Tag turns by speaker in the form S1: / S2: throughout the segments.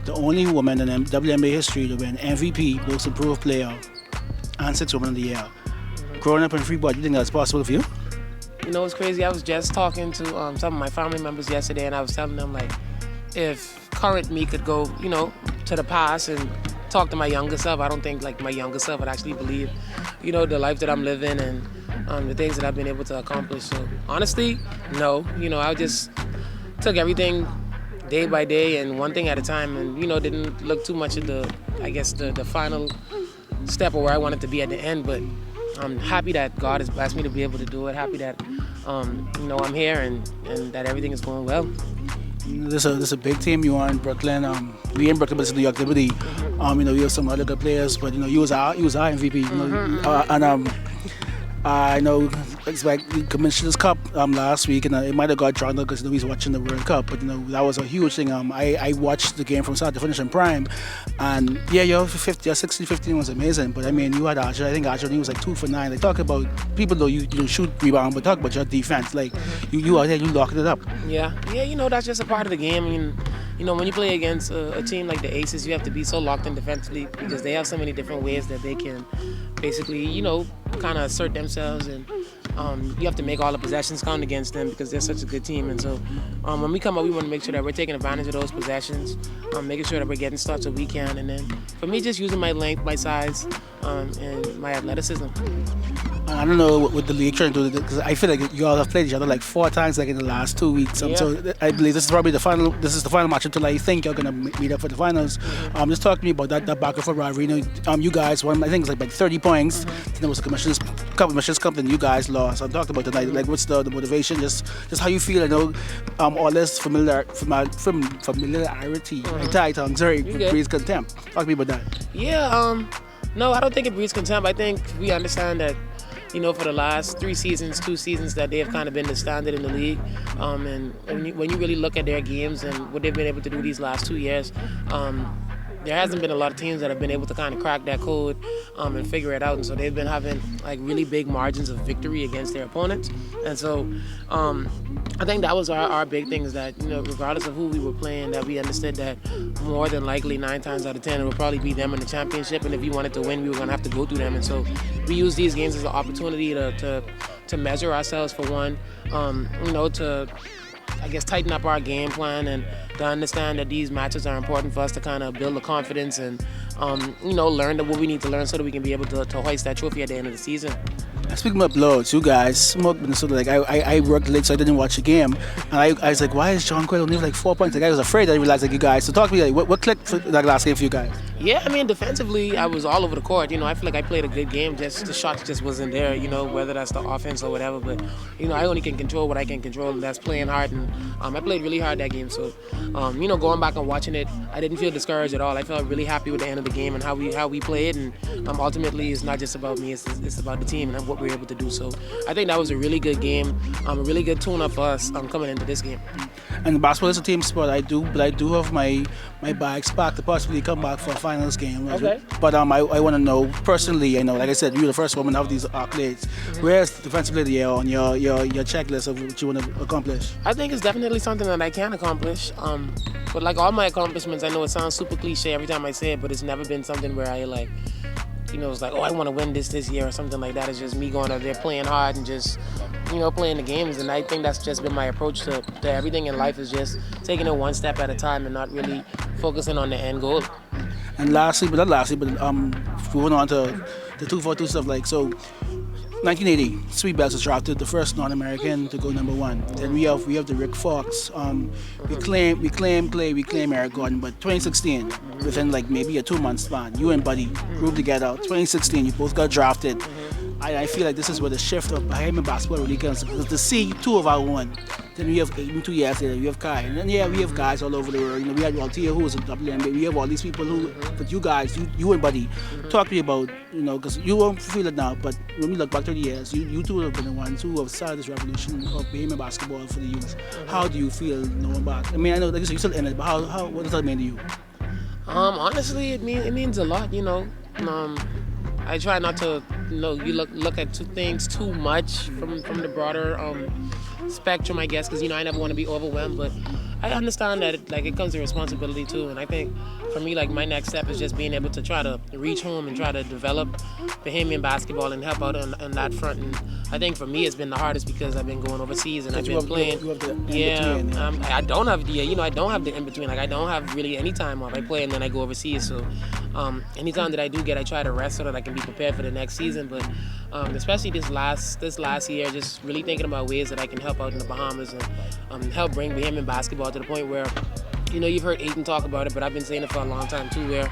S1: the only woman in WNBA history to win MVP, Most Improved Player, and Sixth Woman of the Year. Growing up in Freeport, you think that's possible for you?
S2: You know what's crazy? I was just talking to some of my family members yesterday, and I was telling them, like, if current me could go, to the past and talk to my younger self, I don't think, like, my younger self would actually believe, the life that I'm living and the things that I've been able to accomplish. So, honestly, no. I just took everything day by day and one thing at a time and, didn't look too much at the final step of where I wanted to be at the end. But I'm happy that God has blessed me to be able to do it. Happy that, I'm here and that everything is going well.
S1: This is a big team. You are in Brooklyn. We in Brooklyn, but it's New York Liberty. You have some other good players, but you was our MVP. I know it's like the Commissioner's Cup last week, and it might have got drawn up because he's watching the World Cup. But that was a huge thing. I watched the game from start to finish in prime, and your 60-15 was amazing. But I mean, you had Archer. I think Archer was like 2 for 9. Like talk about people though you shoot rebound, but talk about your defense. Like you out there, you locking it up.
S2: Yeah. That's just a part of the game. I mean, when you play against a team like the Aces, you have to be so locked in defensively because they have so many different ways that they can basically, kind of assert themselves, and you have to make all the possessions count against them because they're such a good team. And so when we come up, we want to make sure that we're taking advantage of those possessions, making sure that we're getting starts that we can. And then for me, just using my length, my size, and my athleticism.
S1: I don't know what the league trying to do because I feel like you all have played each other like 4 times like in the last 2 weeks. So I believe this is probably the final. This is the final match until I think you're gonna meet up for the finals. Just talk to me about that back and forth rivalry. You guys won. I think it's like 30 points. Then there was a Commissioner's Cup, and you guys lost. I talked about tonight. Like what's the motivation? Just how you feel. I know all this familiarity. My tongue, sorry, breeds contempt. Talk to me about that.
S2: Yeah. No, I don't think it breeds contempt. I think we understand that. For the last 2 seasons that they have kind of been the standard in the league. And when you really look at their games and what they've been able to do these last 2 years, there hasn't been a lot of teams that have been able to kind of crack that code and figure it out. And so they've been having like really big margins of victory against their opponents. And so I think that was our big thing is that, regardless of who we were playing, that we understood that more than likely 9 times out of 10 it would probably be them in the championship. And if we wanted to win, we were going to have to go through them. And so we use these games as an opportunity to measure ourselves for one, to tighten up our game plan and to understand that these matches are important for us to kind of build the confidence and, learn what we need to learn so that we can be able to hoist that trophy at the end of the season.
S1: Speaking of uploads, you guys smoked Minnesota. Like I worked late, so I didn't watch the game, and I was like, why is Jonquel only like 4 points? Like I was afraid. I realized like you guys. So talk to me, like what clicked for that last game for you guys?
S2: Yeah, I mean defensively, I was all over the court. I feel like I played a good game. Just the shots just wasn't there. Whether that's the offense or whatever. But I only can control what I can control, and that's playing hard. And I played really hard that game. So going back and watching it, I didn't feel discouraged at all. I felt really happy with the end of the game and how we played. And ultimately, it's not just about me. It's about the team and what we were able to do. So I think that was a really good game, a really good tune-up for us coming into this game.
S1: And basketball is a team sport. I do have my bags packed to possibly come back for a finals game.
S2: Okay.
S1: But I want to know personally. Like I said, you're the first woman to have these accolades. Where's the defensive player of the year on your checklist of what you want to accomplish?
S2: I think it's definitely something that I can accomplish. But like all my accomplishments, I know it sounds super cliche every time I say it, but it's never been something where I like. It's like, I want to win this year or something like that. It's just me going out there playing hard and just, playing the games. And I think that's just been my approach to everything in life is just taking it one step at a time and not really focusing on the end goal.
S1: And moving on to the 2-4-2 stuff, like, so 1980, Sweet Bells was drafted, the first non-American to go number 1. Then we have the Rick Fox. We claim Clay, we claim Eric Gordon, but 2016, within like maybe a 2-month span, you and Buddy grouped together. 2016, you both got drafted. I feel like this is where the shift of Bahamian basketball really comes, because to see 2 of our own. Then we have 2 years later, we have Kai. And then we have guys all over the world. We had Waltia, who was in WNBA. We have all these people who, but you guys, you and Buddy, talk to me about, because you won't feel it now, but when we look back 30 years, you two have been the ones who have started this revolution of Bahamian basketball for the youth. How do you feel knowing back? I mean, I know like you're still in it, but what does that mean to you?
S2: Honestly, it means a lot, I try not to, you look at 2 things too much from the broader spectrum, I guess, because I never want to be overwhelmed. But I understand that it comes to responsibility too, and I think for me, like, my next step is just being able to try to reach home and try to develop Bahamian basketball and help out on that front. And I think for me, it's been the hardest because I've been going overseas and I've been playing.
S1: You have the
S2: Yeah, I don't have I don't have the in between. Like, I don't have really any time off. I play and then I go overseas. So anytime that I do get, I try to rest so that I can be prepared for the next season. But especially this last year, just really thinking about ways that I can help out in the Bahamas and help bring Bahamian basketball to the point where, you've heard Aiton talk about it, but I've been saying it for a long time too, where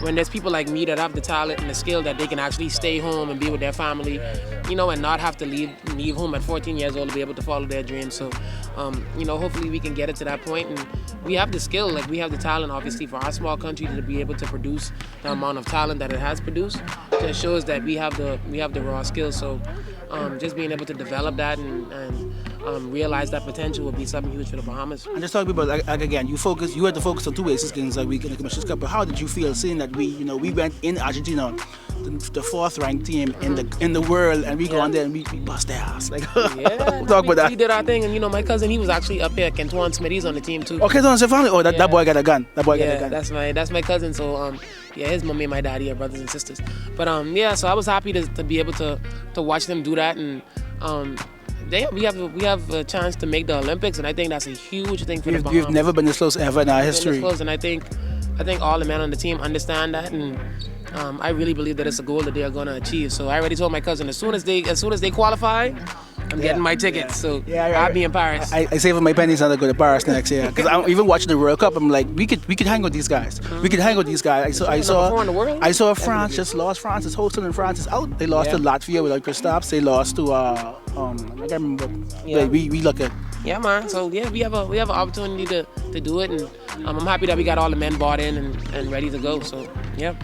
S2: when there's people like me that have the talent and the skill that they can actually stay home and be with their family, and not have to leave home at 14 years old to be able to follow their dreams. So, hopefully we can get it to that point. And we have the skill, like, we have the talent, obviously, for our small country to be able to produce the amount of talent that it has produced. So it shows that we have the raw skills. So just being able to develop that and realize that potential would be something huge for the Bahamas.
S1: And just talking about, like again, you had to focus on two Aces games that week in the Commissioners Cup. But how did you feel seeing that we went in Argentina, the fourth ranked team in the world, and we go on there and we bust their ass? Like, talk about that.
S2: We did our thing, and my cousin, he was actually up here. Kentuan Smith, he's on the team too.
S1: Okay, Kentuan family. Oh, that boy got a gun. That boy got a gun.
S2: That's my cousin. So his mommy and my daddy are brothers and sisters. But so I was happy to be able to watch them do that, and we have a chance to make the Olympics, and I think that's a huge thing for the Bahamas.
S1: We've never been this close ever in our history.
S2: And I think all the men on the team understand that, and I really believe that it's a goal that they are going to achieve. So I already told my cousin, as soon as they qualify, I'm getting my tickets. So I'll be in Paris.
S1: I saving my pennies and I go to Paris next year, because I'm even watching the World Cup. I'm like, we could hang with these guys. We could hang with these guys. I saw France just lost. France's hosting, and France is out. They lost to Latvia without Kristaps. They lost to I can't remember. We look at.
S2: Yeah, man. So we have an opportunity to do it, and I'm happy that we got all the men bought in and ready to go. So yeah.